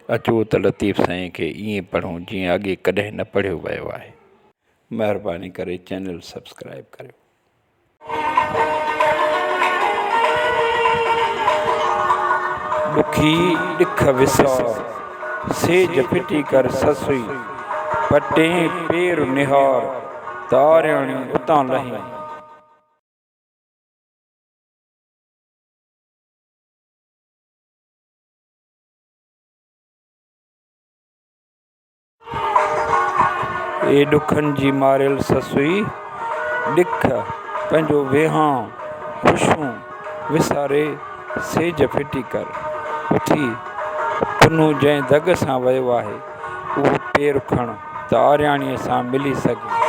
अचो त लतीफ़ साईं खे ईअं पढ़ूं जीअं अॻे कॾहिं न पढ़ियो वियो आहे। महिरबानी करे चैनल सब्सक्राइब करियो। ॾुखी ॾिख विसौर सेज फिटी कर ससुई पटे पेर निहार तारियाणी उतां लही। ए ॾुखनि जी मारियल ससुई ॾिख पंहिंजो वेहां ख़ुशियूं विसारे सेज फिटी कर उथी पुनू जंहिं दग सां वियो आहे उहो पेर खण त आरियाणीअ सां मिली सघे।